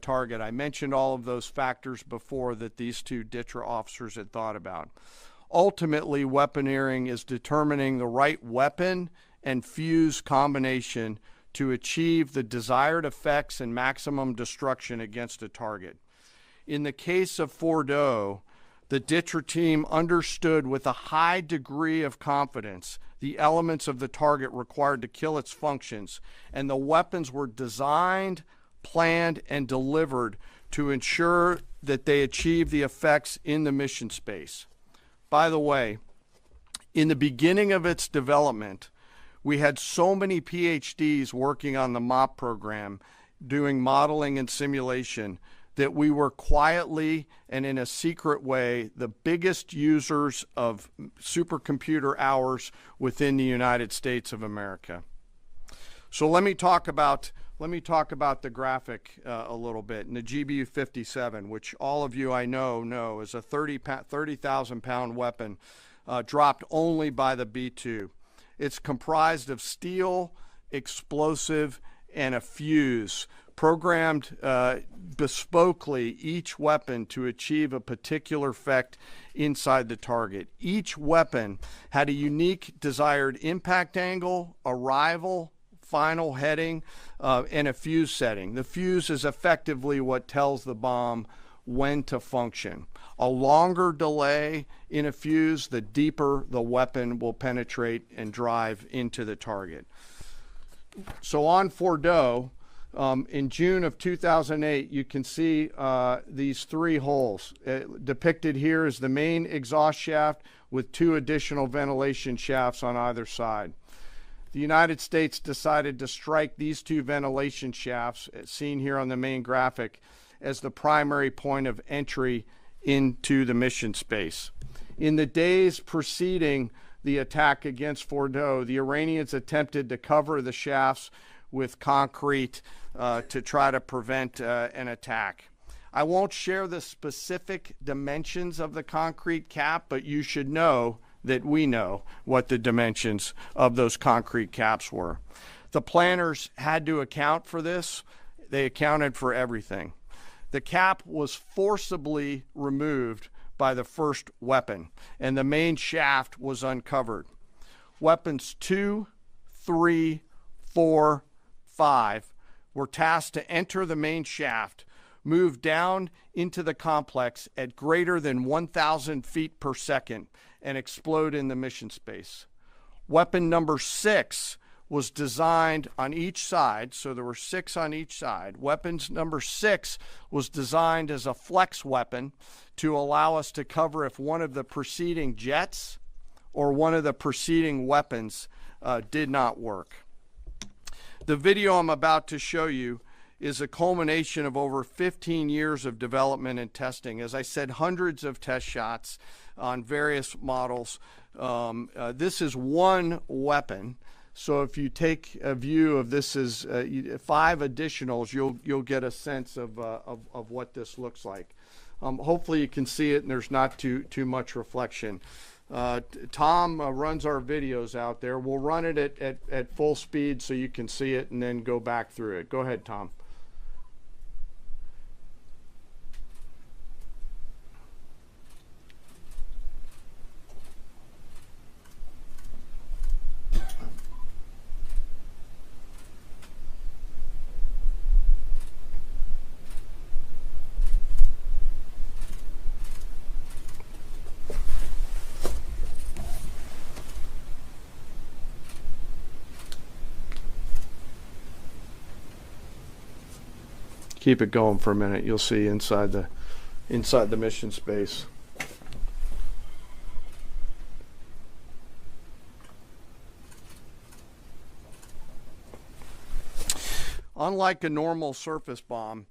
target. I mentioned all of those factors before that these two DTRA officers had thought about. Ultimately, weaponering is determining the right weapon and fuse combination to achieve the desired effects and maximum destruction against a target. In the case of Fordo, the DTRA team understood with a high degree of confidence the elements of the target required to kill its functions, and the weapons were designed, planned, and delivered to ensure that they achieve the effects in the mission space. By the way, in the beginning of its development, we had so many PhDs working on the MOP program, doing modeling and simulation, that we were quietly and in a secret way the biggest users of supercomputer hours within the United States of America. So let me talk about the graphic a little bit. And the GBU-57, which all of you I know is a 30,000 pound weapon dropped only by the B-2. It's comprised of steel, explosive, and a fuse, programmed bespokely each weapon to achieve a particular effect inside the target. Each weapon had a unique desired impact angle, arrival, final heading, and a fuse setting. The fuse is effectively what tells the bomb when to function. A longer delay in a fuse, the deeper the weapon will penetrate and drive into the target. So on Fordo, in June of 2008, you can see these three holes. Depicted here is the main exhaust shaft with two additional ventilation shafts on either side. The United States decided to strike these two ventilation shafts, seen here on the main graphic, as the primary point of entry into the mission space. In the days preceding the attack against Fordo, the Iranians attempted to cover the shafts with concrete to try to prevent an attack. I won't share the specific dimensions of the concrete cap, but you should know that we know what the dimensions of those concrete caps were. The planners had to account for this. They accounted for everything. The cap was forcibly removed by the first weapon, and the main shaft was uncovered. Weapons 2, 3, 4, 5 were tasked to enter the main shaft, move down into the complex at greater than 1,000 feet per second, and explode in the mission space. Weapon number 6 was designed on each side, so there were 6 on each side. Weapons number 6 was designed as a flex weapon to allow us to cover if one of the preceding jets or one of the preceding weapons did not work. The video I'm about to show you is a culmination of over 15 years of development and testing. As I said, hundreds of test shots on various models. This is one weapon. So if you take a view of this as 5 additionals, you'll get a sense of what this looks like. Hopefully you can see it and there's not too much reflection. Tom runs our videos out there. We'll run it at full speed so you can see it and then go back through it. Go ahead, Tom. Keep it going for a minute. You'll see inside the mission space. Unlike a normal surface bomb,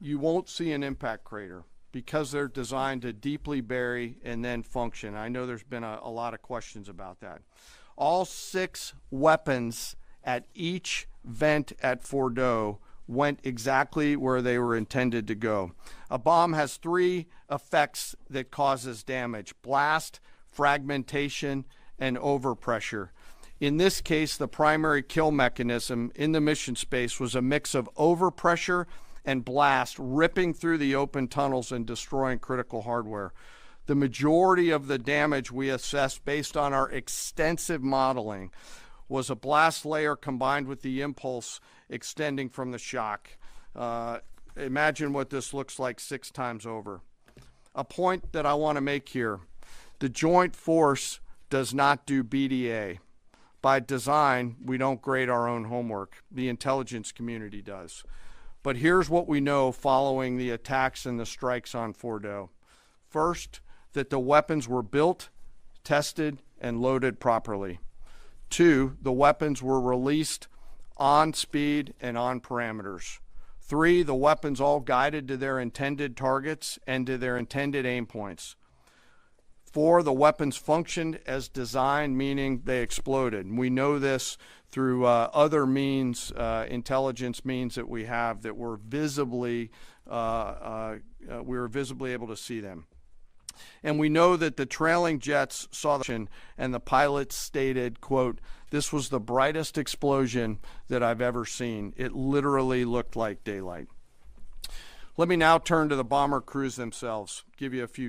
you won't see an impact crater because they're designed to deeply bury and then function. I know there's been a lot of questions about that. All 6 weapons at each vent at Fordo went exactly where they were intended to go. A bomb has 3 effects that causes damage: blast, fragmentation, and overpressure. In this case, the primary kill mechanism in the mission space was a mix of overpressure and blast, ripping through the open tunnels and destroying critical hardware. The majority of the damage we assessed based on our extensive modeling was a blast layer combined with the impulse extending from the shock. Imagine what this looks like 6 times over. A point that I want to make here: the joint force does not do BDA. By design, we don't grade our own homework. The intelligence community does. But here's what we know following the attacks and the strikes on Fordo. First, that the weapons were built, tested, and loaded properly. 2, the weapons were released on speed and on parameters. 3, the weapons all guided to their intended targets and to their intended aim points. 4, the weapons functioned as designed, meaning they exploded. And we know this through other means, intelligence means that we have, that were visibly, we were visibly able to see them. And we know that the trailing jets saw the explosion, and the pilots stated, quote, "This was the brightest explosion that I've ever seen. It literally looked like daylight." Let me now turn to the bomber crews themselves, give you a few